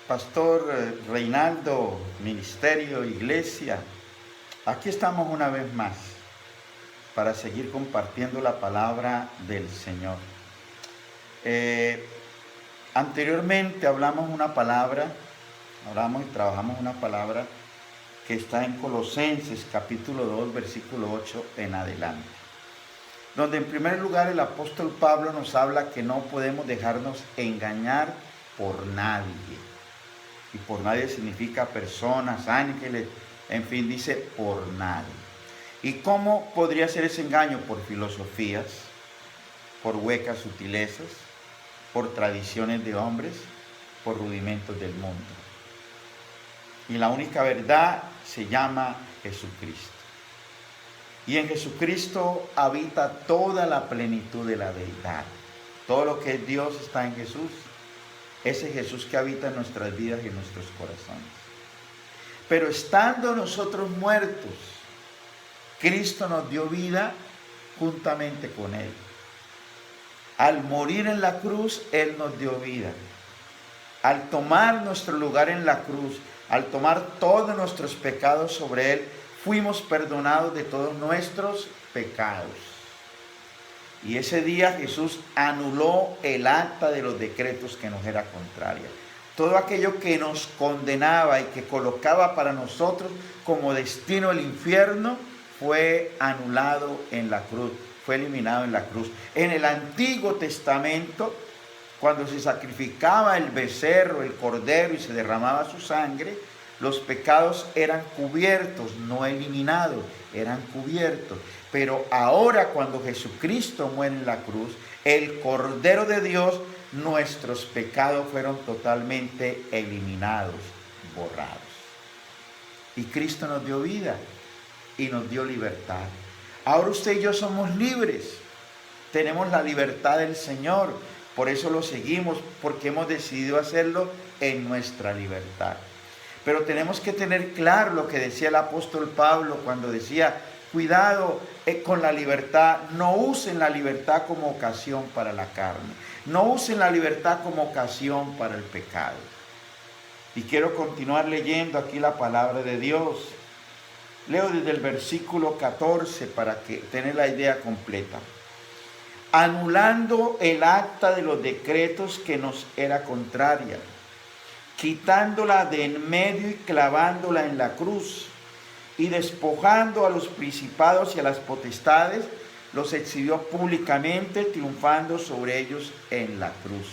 Pastor Reinaldo, Ministerio, Iglesia, aquí estamos una vez más para seguir compartiendo la palabra del Señor. Anteriormente hablamos y trabajamos una palabra que está en Colosenses capítulo 2, versículo 8 en adelante, donde en primer lugar el apóstol Pablo nos habla que no podemos dejarnos engañar por nadie. Y por nadie significa personas, ángeles, en fin, dice por nadie. ¿Y cómo podría ser ese engaño? Por filosofías, por huecas sutilezas, por tradiciones de hombres, por rudimentos del mundo. Y la única verdad se llama Jesucristo. Y en Jesucristo habita toda la plenitud de la deidad. Todo lo que es Dios está en Jesús. Ese Jesús que habita en nuestras vidas y en nuestros corazones. Pero estando nosotros muertos, Cristo nos dio vida juntamente con Él. Al morir en la cruz, Él nos dio vida. Al tomar nuestro lugar en la cruz, al tomar todos nuestros pecados sobre Él, fuimos perdonados de todos nuestros pecados. Y ese día Jesús anuló el acta de los decretos que nos era contraria. Todo aquello que nos condenaba y que colocaba para nosotros como destino el infierno fue anulado en la cruz, fue eliminado en la cruz. En el Antiguo Testamento, cuando se sacrificaba el becerro, el cordero y se derramaba su sangre, los pecados eran cubiertos, no eliminados, eran cubiertos. Pero ahora cuando Jesucristo muere en la cruz, el Cordero de Dios, nuestros pecados fueron totalmente eliminados, borrados. Y Cristo nos dio vida y nos dio libertad. Ahora usted y yo somos libres. Tenemos la libertad del Señor. Por eso lo seguimos, porque hemos decidido hacerlo en nuestra libertad. Pero tenemos que tener claro lo que decía el apóstol Pablo cuando decía: cuidado con la libertad, no usen la libertad como ocasión para la carne, no usen la libertad como ocasión para el pecado. Y quiero continuar leyendo aquí la palabra de Dios. Leo desde el versículo 14 para que tener la idea completa. Anulando el acta de los decretos que nos era contraria, quitándola de en medio y clavándola en la cruz, y despojando a los principados y a las potestades, los exhibió públicamente, triunfando sobre ellos en la cruz.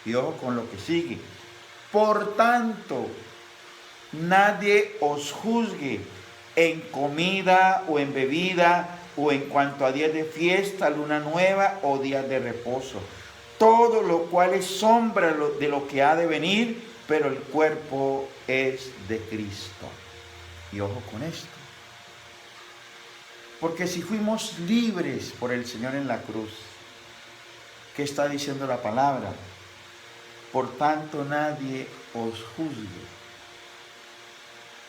Y ojo con lo que sigue. Por tanto, nadie os juzgue en comida o en bebida, o en cuanto a días de fiesta, luna nueva o días de reposo. Todo lo cual es sombra de lo que ha de venir, pero el cuerpo es de Cristo. Y ojo con esto. Porque si fuimos libres por el Señor en la cruz, ¿qué está diciendo la palabra? Por tanto nadie os juzgue.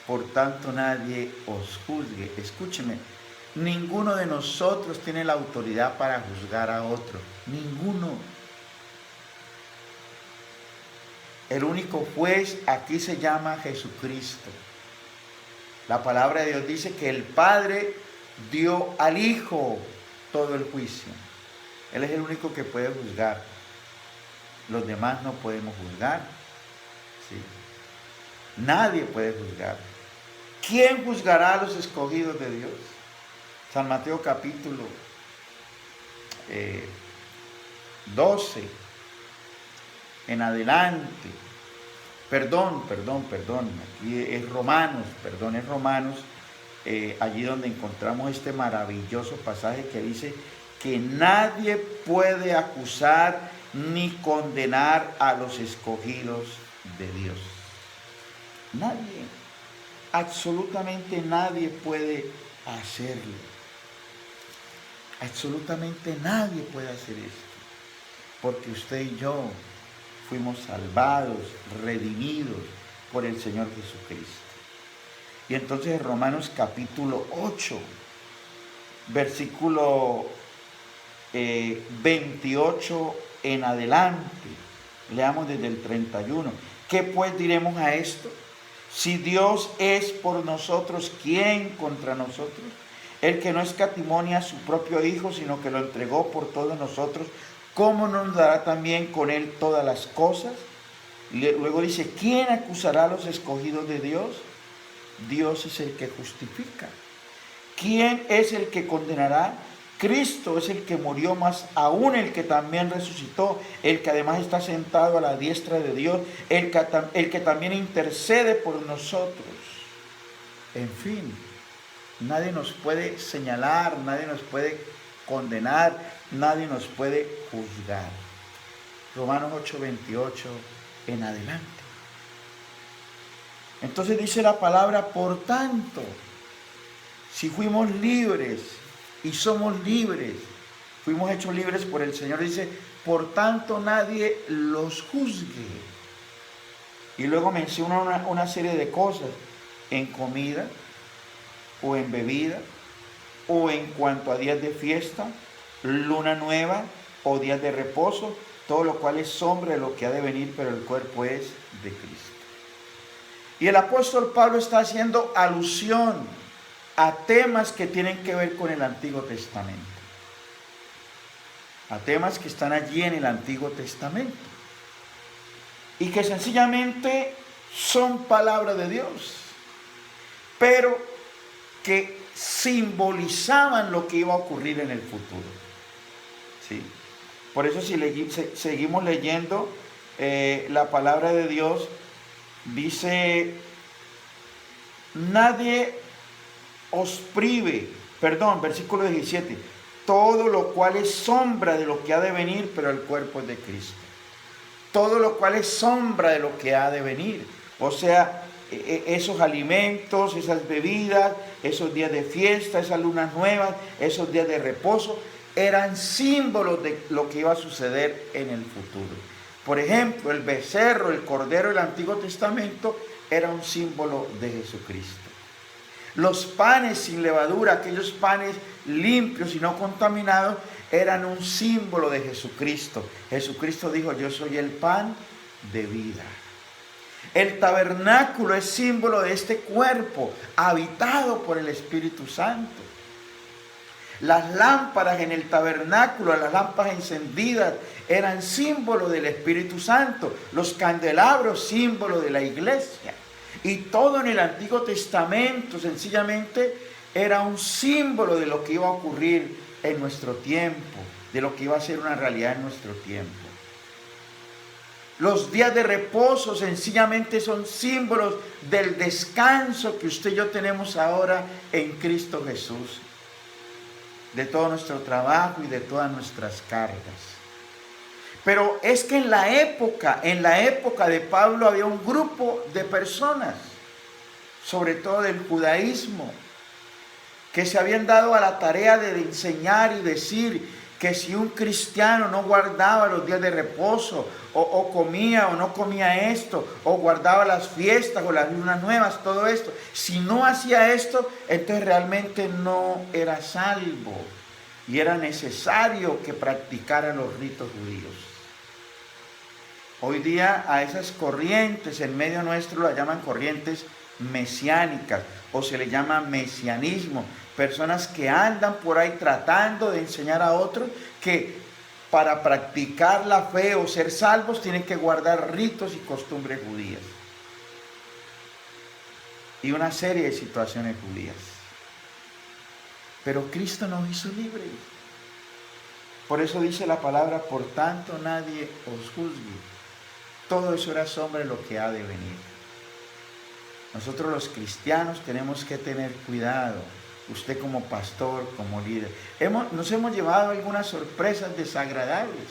Por tanto nadie os juzgue. Escúcheme, ninguno de nosotros tiene la autoridad para juzgar a otro. Ninguno. El único juez aquí se llama Jesucristo. La palabra de Dios dice que el Padre dio al Hijo todo el juicio. Él es el único que puede juzgar. Los demás no podemos juzgar. ¿Sí? Nadie puede juzgar. ¿Quién juzgará a los escogidos de Dios? San Mateo capítulo 12 en adelante. Perdón, aquí es Romanos, allí donde encontramos este maravilloso pasaje que dice que nadie puede acusar ni condenar a los escogidos de Dios. Nadie, absolutamente nadie puede hacerlo. Absolutamente nadie puede hacer esto, porque usted y yo fuimos salvados, redimidos por el Señor Jesucristo. Y entonces Romanos capítulo 8, versículo 28 en adelante, leamos desde el 31. ¿Qué pues diremos a esto? Si Dios es por nosotros, ¿quién contra nosotros? El que no escatimó a su propio Hijo, sino que lo entregó por todos nosotros, ¿cómo no nos dará también con él todas las cosas? Luego dice, ¿quién acusará a los escogidos de Dios? Dios es el que justifica. ¿Quién es el que condenará? Cristo es el que murió, más aún el que también resucitó, el que además está sentado a la diestra de Dios, el que también intercede por nosotros. En fin, nadie nos puede señalar, nadie nos puede condenar, nadie nos puede juzgar. Romanos 8:28 en adelante. Entonces dice la palabra, por tanto, si fuimos libres y somos libres, fuimos hechos libres por el Señor, dice, por tanto nadie los juzgue. Y luego menciona una serie de cosas, en comida, o en bebida, o en cuanto a días de fiesta, luna nueva, o días de reposo, todo lo cual es sombra de lo que ha de venir, pero el cuerpo es de Cristo. Y el apóstol Pablo está haciendo alusión a temas que tienen que ver con el Antiguo Testamento. A temas que están allí en el Antiguo Testamento. Y que sencillamente son palabra de Dios. Pero que simbolizaban lo que iba a ocurrir en el futuro. ¿Sí? Por eso si seguimos leyendo la palabra de Dios, dice, nadie os prive, versículo 17, todo lo cual es sombra de lo que ha de venir, pero el cuerpo es de Cristo. Todo lo cual es sombra de lo que ha de venir. O sea, esos alimentos, esas bebidas, esos días de fiesta, esas lunas nuevas, esos días de reposo, eran símbolos de lo que iba a suceder en el futuro. Por ejemplo, el becerro, el cordero del Antiguo Testamento era un símbolo de Jesucristo. Los panes sin levadura, aquellos panes limpios y no contaminados, eran un símbolo de Jesucristo. Jesucristo dijo, yo soy el pan de vida. El tabernáculo es símbolo de este cuerpo habitado por el Espíritu Santo. Las lámparas en el tabernáculo, las lámparas encendidas, eran símbolo del Espíritu Santo. Los candelabros, símbolo de la iglesia. Y todo en el Antiguo Testamento sencillamente era un símbolo de lo que iba a ocurrir en nuestro tiempo, de lo que iba a ser una realidad en nuestro tiempo. Los días de reposo sencillamente son símbolos del descanso que usted y yo tenemos ahora en Cristo Jesús. De todo nuestro trabajo y de todas nuestras cargas. Pero es que en la época de Pablo había un grupo de personas, sobre todo del judaísmo, que se habían dado a la tarea de enseñar y decir que si un cristiano no guardaba los días de reposo, o comía o no comía esto, o guardaba las fiestas o las lunas nuevas, todo esto, si no hacía esto, entonces realmente no era salvo. Y era necesario que practicara los ritos judíos. Hoy día a esas corrientes en medio nuestro las llaman corrientes mesiánicas, o se le llama mesianismo. Personas que andan por ahí tratando de enseñar a otros que para practicar la fe o ser salvos tienen que guardar ritos y costumbres judías. Y una serie de situaciones judías. Pero Cristo nos hizo libres. Por eso dice la palabra, por tanto nadie os juzgue. Todo eso era sombra de lo que ha de venir. Nosotros los cristianos tenemos que tener cuidado. Usted como pastor, como líder. Nos hemos llevado algunas sorpresas desagradables.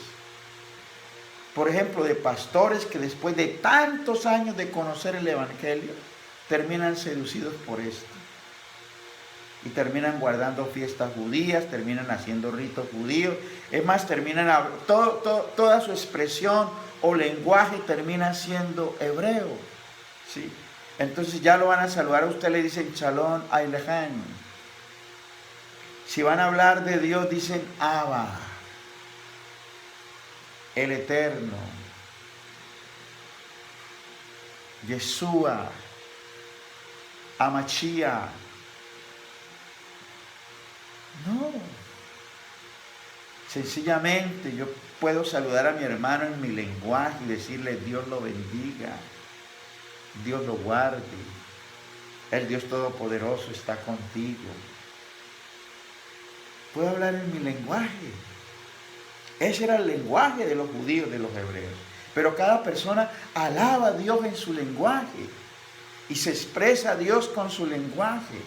Por ejemplo, de pastores que después de tantos años de conocer el Evangelio, terminan seducidos por esto. Y terminan guardando fiestas judías, terminan haciendo ritos judíos. Es más, toda su expresión o lenguaje termina siendo hebreo. ¿Sí? Entonces ya lo van a saludar a usted, le dicen Shalom Aleichem. Si van a hablar de Dios, dicen Abba, el Eterno. Yeshua, Amachía. No. Sencillamente yo puedo saludar a mi hermano en mi lenguaje y decirle Dios lo bendiga, Dios lo guarde, el Dios Todopoderoso está contigo. Puedo hablar en mi lenguaje. Ese era el lenguaje de los judíos, de los hebreos. Pero cada persona alaba a Dios en su lenguaje y se expresa a Dios con su lenguaje.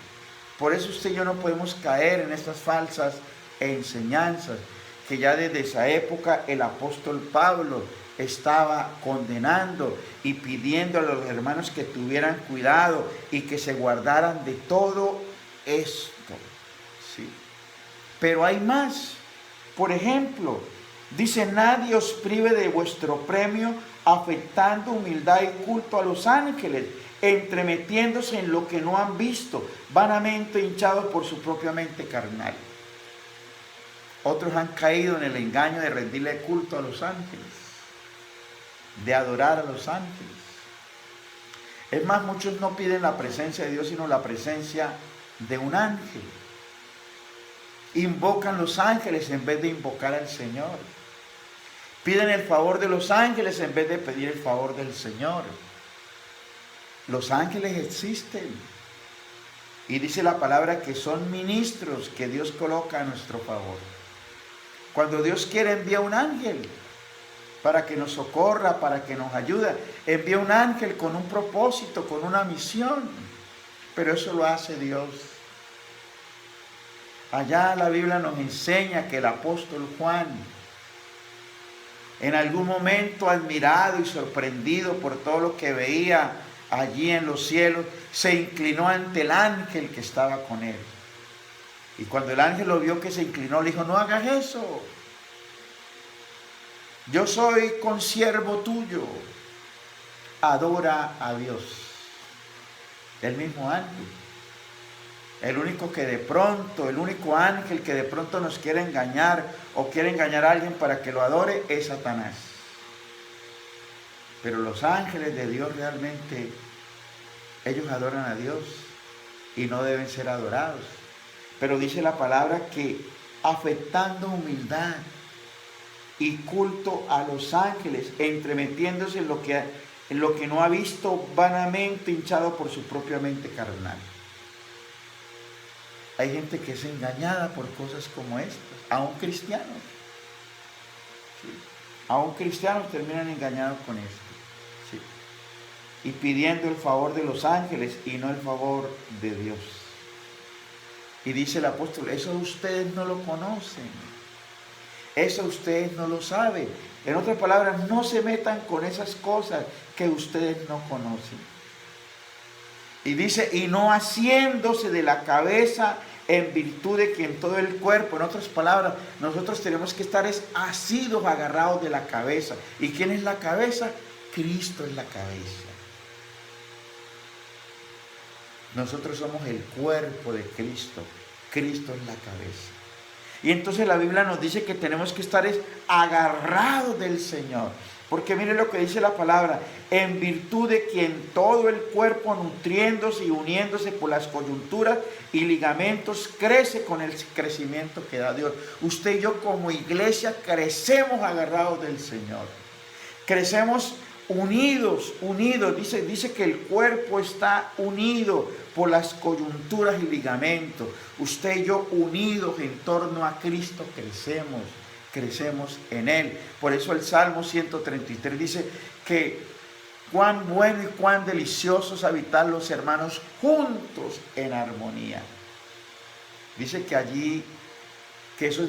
Por eso usted y yo no podemos caer en estas falsas enseñanzas que ya desde esa época el apóstol Pablo estaba condenando y pidiendo a los hermanos que tuvieran cuidado y que se guardaran de todo esto. ¿Sí? Pero hay más. Por ejemplo, dice, nadie os prive de vuestro premio, afectando humildad y culto a los ángeles, entremetiéndose en lo que no han visto, vanamente hinchados por su propia mente carnal. Otros han caído en el engaño de rendirle culto a los ángeles, de adorar a los ángeles. Es más, muchos no piden la presencia de Dios, sino la presencia de un ángel. Invocan los ángeles en vez de invocar al Señor. Piden el favor de los ángeles en vez de pedir el favor del Señor. Los ángeles existen. Y dice la palabra que son ministros que Dios coloca a nuestro favor. Cuando Dios quiere envía un ángel para que nos socorra, para que nos ayude. Envía un ángel con un propósito, con una misión. Pero eso lo hace Dios. Allá la Biblia nos enseña que el apóstol Juan, en algún momento admirado y sorprendido por todo lo que veía allí en los cielos, se inclinó ante el ángel que estaba con él. Y cuando el ángel lo vio que se inclinó, le dijo, no hagas eso. Yo soy consiervo tuyo. Adora a Dios. El mismo ángel. El único ángel que de pronto nos quiere engañar o quiere engañar a alguien para que lo adore es Satanás. Pero los ángeles de Dios realmente, ellos adoran a Dios y no deben ser adorados. Pero dice la palabra que afectando humildad y culto a los ángeles, entremetiéndose en lo que no ha visto, vanamente hinchado por su propia mente carnal. Hay gente que es engañada por cosas como estas, aún cristianos. ¿Sí? Aún cristianos terminan engañados con esto. ¿Sí? Y pidiendo el favor de los ángeles y no el favor de Dios. Y dice el apóstol, eso ustedes no lo conocen. Eso ustedes no lo saben. En otras palabras, no se metan con esas cosas que ustedes no conocen. Y dice, y no haciéndose de la cabeza en virtud de que en todo el cuerpo, en otras palabras, nosotros tenemos que estar asidos, agarrados de la cabeza. ¿Y quién es la cabeza? Cristo es la cabeza. Nosotros somos el cuerpo de Cristo. Cristo es la cabeza. Y entonces la Biblia nos dice que tenemos que estar agarrados del Señor. Porque mire lo que dice la palabra, en virtud de quien todo el cuerpo nutriéndose y uniéndose por las coyunturas y ligamentos crece con el crecimiento que da Dios. Usted y yo como iglesia crecemos agarrados del Señor. Crecemos unidos. Dice que el cuerpo está unido por las coyunturas y ligamentos. Usted y yo unidos en torno a Cristo crecemos en Él. Por eso el Salmo 133 dice que cuán bueno y cuán delicioso es habitar los hermanos juntos en armonía. Dice que allí, que eso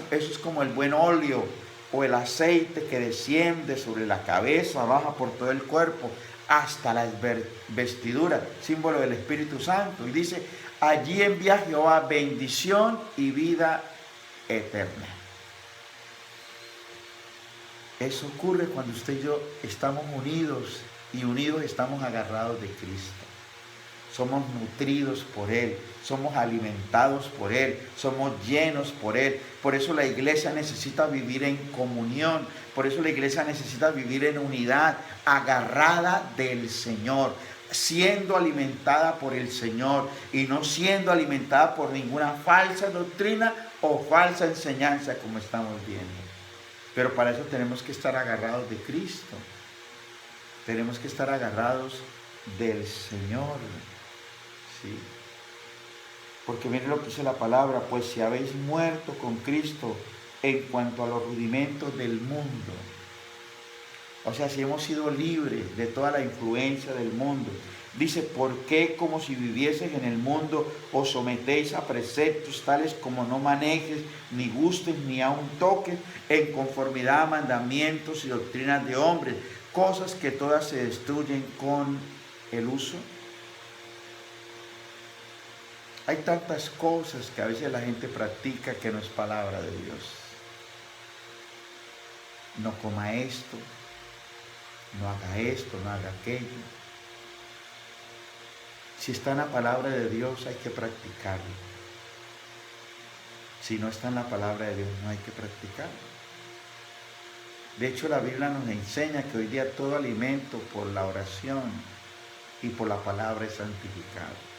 es como el buen óleo o el aceite que desciende sobre la cabeza, baja por todo el cuerpo, hasta las vestiduras, símbolo del Espíritu Santo. Y dice, allí envía Jehová bendición y vida eterna. Eso ocurre cuando usted y yo estamos unidos, y unidos estamos agarrados de Cristo. somos nutridos por Él, somos alimentados por Él, somos llenos por Él. Por eso la iglesia necesita vivir en comunión, por eso la iglesia necesita vivir en unidad, agarrada del Señor, siendo alimentada por el Señor y no siendo alimentada por ninguna falsa doctrina o falsa enseñanza como estamos viendo. Pero para eso tenemos que estar agarrados de Cristo, tenemos que estar agarrados del Señor. ¿Sí? Porque miren lo que dice la palabra, pues si habéis muerto con Cristo en cuanto a los rudimentos del mundo, o sea, si hemos sido libres de toda la influencia del mundo, dice, ¿por qué como si vivieses en el mundo os sometéis a preceptos tales como no manejes, ni gustes, ni aun toques, en conformidad a mandamientos y doctrinas de hombres, cosas que todas se destruyen con el uso? Hay tantas cosas que a veces la gente practica que no es palabra de Dios. No coma esto, no haga esto, no haga aquello. Si está en la palabra de Dios hay que practicarlo. Si no está en la palabra de Dios no hay que practicarlo. De hecho la Biblia nos enseña que hoy día todo alimento por la oración y por la palabra es santificado.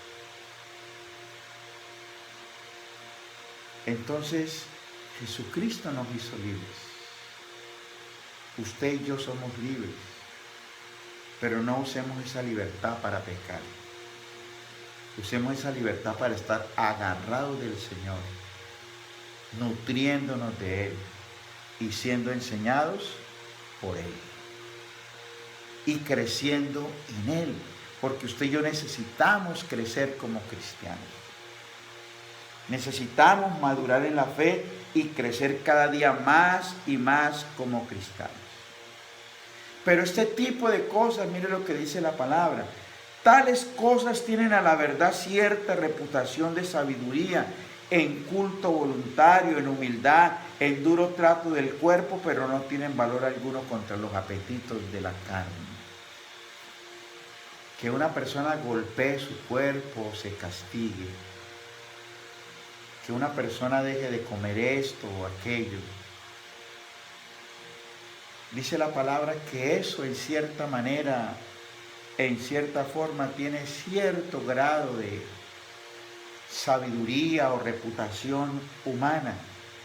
Entonces, Jesucristo nos hizo libres. Usted y yo somos libres, pero no usemos esa libertad para pecar. Usemos esa libertad para estar agarrados del Señor, nutriéndonos de Él y siendo enseñados por Él. Y creciendo en Él, porque usted y yo necesitamos crecer como cristianos. Necesitamos madurar en la fe y crecer cada día más y más como cristianos. Pero este tipo de cosas, mire lo que dice la palabra, tales cosas tienen a la verdad cierta reputación de sabiduría, en culto voluntario, en humildad, en duro trato del cuerpo, pero no tienen valor alguno contra los apetitos de la carne. Que una persona golpee su cuerpo, se castigue. Que una persona deje de comer esto o aquello. Dice la palabra que eso en cierta manera, en cierta forma, tiene cierto grado de sabiduría o reputación humana,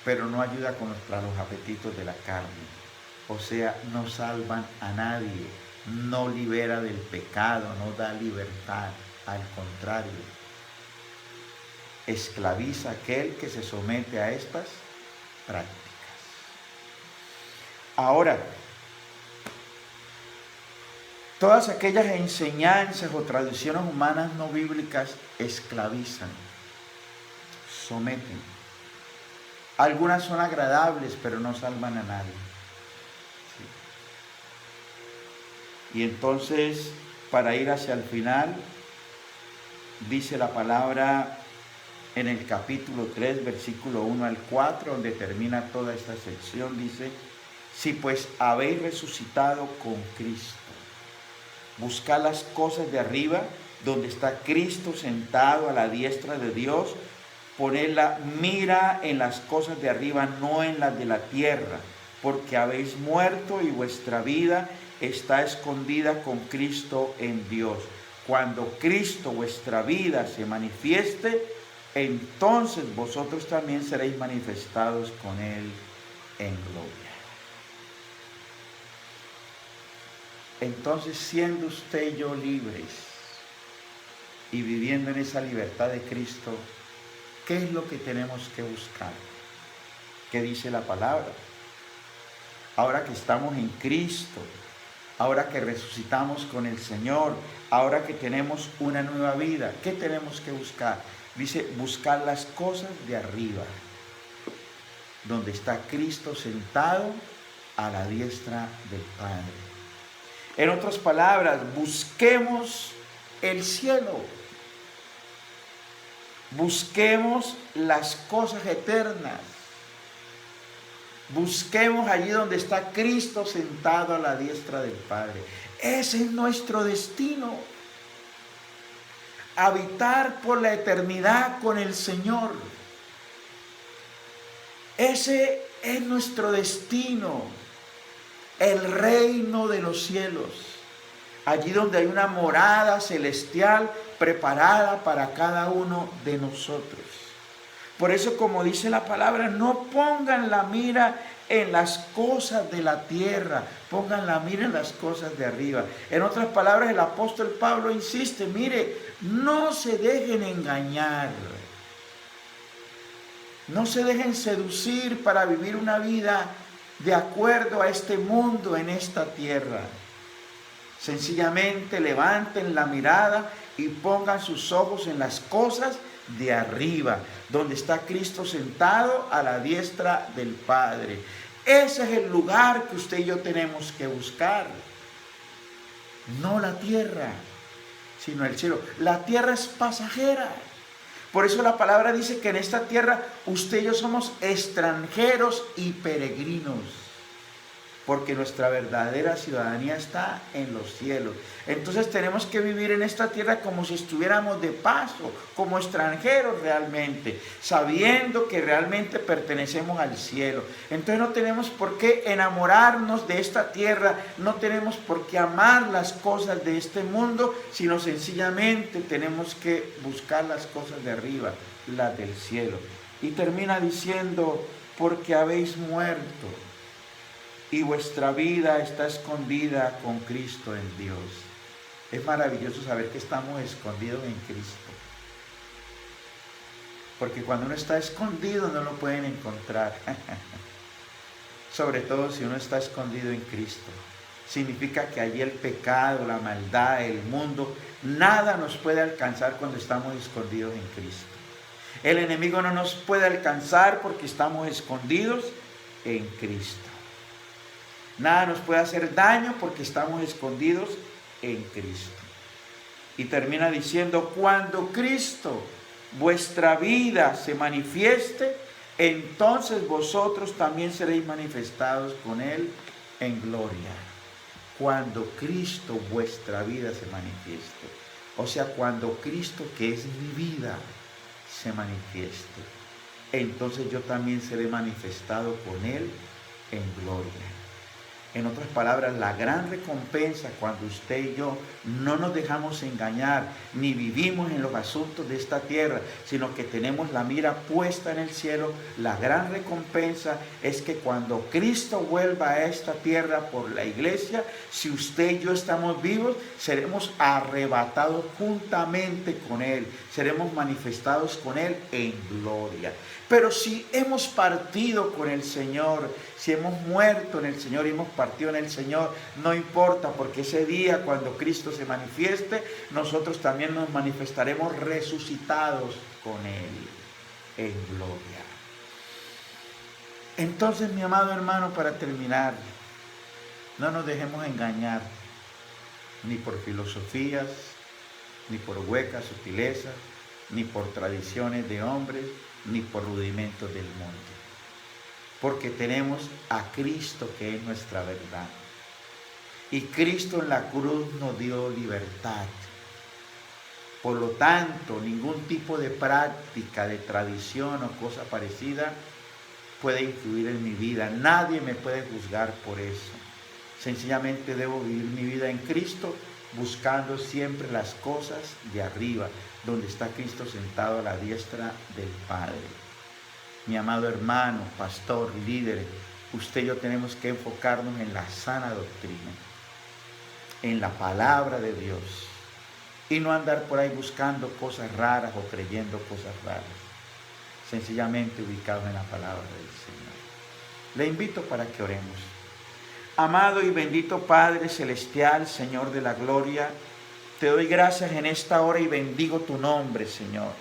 pero no ayuda contra los apetitos de la carne. O sea, no salvan a nadie, no libera del pecado, no da libertad, al contrario. Esclaviza a aquel que se somete a estas prácticas. Ahora, todas aquellas enseñanzas o tradiciones humanas no bíblicas esclavizan, someten. Algunas son agradables, pero no salvan a nadie. ¿Sí? Y entonces, para ir hacia el final, dice la palabra en el capítulo 3, versículo 1 al 4, donde termina toda esta sección, dice, si pues habéis resucitado con Cristo, buscad las cosas de arriba, donde está Cristo sentado a la diestra de Dios, poned la mira en las cosas de arriba, no en las de la tierra, porque habéis muerto y vuestra vida está escondida con Cristo en Dios. Cuando Cristo, vuestra vida, se manifieste, entonces vosotros también seréis manifestados con Él en gloria. Entonces, siendo usted y yo libres y viviendo en esa libertad de Cristo, ¿qué es lo que tenemos que buscar? ¿Qué dice la palabra? Ahora que estamos en Cristo, ahora que resucitamos con el Señor, ahora que tenemos una nueva vida, ¿qué tenemos que buscar? Dice, buscar las cosas de arriba, donde está Cristo sentado a la diestra del Padre. En otras palabras, busquemos el cielo. Busquemos las cosas eternas. Busquemos allí donde está Cristo sentado a la diestra del Padre. Ese es nuestro destino. habitar por la eternidad con el Señor. Ese es nuestro destino, el reino de los cielos, allí donde hay una morada celestial preparada para cada uno de nosotros. Por eso, como dice la palabra, no pongan la mira en las cosas de la tierra, pongan la mira en las cosas de arriba. En otras palabras, el apóstol Pablo insiste, mire, no se dejen engañar. No se dejen seducir para vivir una vida de acuerdo a este mundo en esta tierra. Sencillamente levanten la mirada y pongan sus ojos en las cosas de arriba, donde está Cristo sentado a la diestra del Padre. Ese es el lugar que usted y yo tenemos que buscar. No la tierra, sino el cielo. La tierra es pasajera. Por eso la palabra dice que en esta tierra usted y yo somos extranjeros y peregrinos, porque nuestra verdadera ciudadanía está en los cielos. Entonces tenemos que vivir en esta tierra como si estuviéramos de paso, como extranjeros realmente, sabiendo que realmente pertenecemos al cielo. Entonces no tenemos por qué enamorarnos de esta tierra, no tenemos por qué amar las cosas de este mundo, sino sencillamente tenemos que buscar las cosas de arriba, las del cielo. Y termina diciendo, porque habéis muerto y vuestra vida está escondida con Cristo en Dios. Es maravilloso saber que estamos escondidos en Cristo. Porque cuando uno está escondido no lo pueden encontrar. Sobre todo si uno está escondido en Cristo. Significa que allí el pecado, la maldad, el mundo, nada nos puede alcanzar cuando estamos escondidos en Cristo. El enemigo no nos puede alcanzar porque estamos escondidos en Cristo. Nada nos puede hacer daño porque estamos escondidos en Cristo. Y termina diciendo, cuando Cristo, vuestra vida, se manifieste, entonces vosotros también seréis manifestados con Él en gloria. Cuando Cristo, vuestra vida, se manifieste. O sea, cuando Cristo, que es mi vida, se manifieste, entonces yo también seré manifestado con Él en gloria. En otras palabras, la gran recompensa cuando usted y yo no nos dejamos engañar, ni vivimos en los asuntos de esta tierra, sino que tenemos la mira puesta en el cielo, la gran recompensa es que cuando Cristo vuelva a esta tierra por la iglesia, si usted y yo estamos vivos, seremos arrebatados juntamente con Él, seremos manifestados con Él en gloria. Pero si hemos partido con el Señor, si hemos muerto en el Señor y hemos partido en el Señor, no importa, porque ese día cuando Cristo se manifieste, nosotros también nos manifestaremos resucitados con Él en gloria. Entonces, mi amado hermano, para terminar, no nos dejemos engañar ni por filosofías, ni por huecas sutilezas, ni por tradiciones de hombres, ni por rudimentos del mundo. Porque tenemos a Cristo, que es nuestra verdad. Y Cristo en la cruz nos dio libertad. Por lo tanto, ningún tipo de práctica, de tradición o cosa parecida puede influir en mi vida. Nadie me puede juzgar por eso. Sencillamente debo vivir mi vida en Cristo, buscando siempre las cosas de arriba, donde está Cristo sentado a la diestra del Padre. Mi amado hermano, pastor, líder, usted y yo tenemos que enfocarnos en la sana doctrina, en la palabra de Dios, y no andar por ahí buscando cosas raras o creyendo cosas raras, sencillamente ubicados en la palabra del Señor. Le invito para que oremos. Amado y bendito Padre Celestial, Señor de la gloria, te doy gracias en esta hora y bendigo tu nombre, Señor.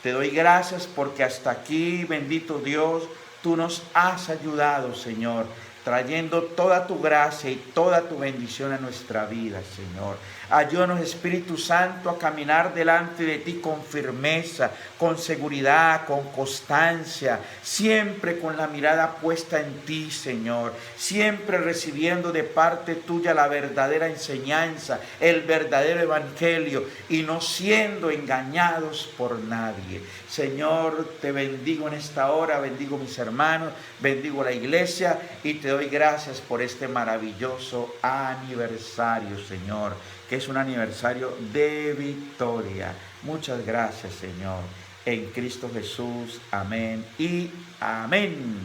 Te doy gracias porque hasta aquí, bendito Dios, tú nos has ayudado, Señor. trayendo toda tu gracia y toda tu bendición a nuestra vida, Señor. Ayúdanos, Espíritu Santo, a caminar delante de ti con firmeza, con seguridad, con constancia, siempre con la mirada puesta en ti, Señor, siempre recibiendo de parte tuya la verdadera enseñanza, el verdadero evangelio, y no siendo engañados por nadie. Señor, te bendigo en esta hora, bendigo a mis hermanos, bendigo a la iglesia y te doy gracias por este maravilloso aniversario, Señor, que es un aniversario de victoria. Muchas gracias, Señor, en Cristo Jesús. Amén y amén.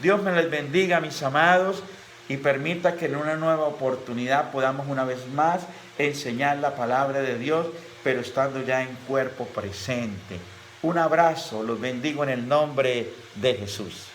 Dios me les bendiga, mis amados, y permita que en una nueva oportunidad podamos una vez más enseñar la palabra de Dios, pero estando ya en cuerpo presente. Un abrazo, los bendigo en el nombre de Jesús.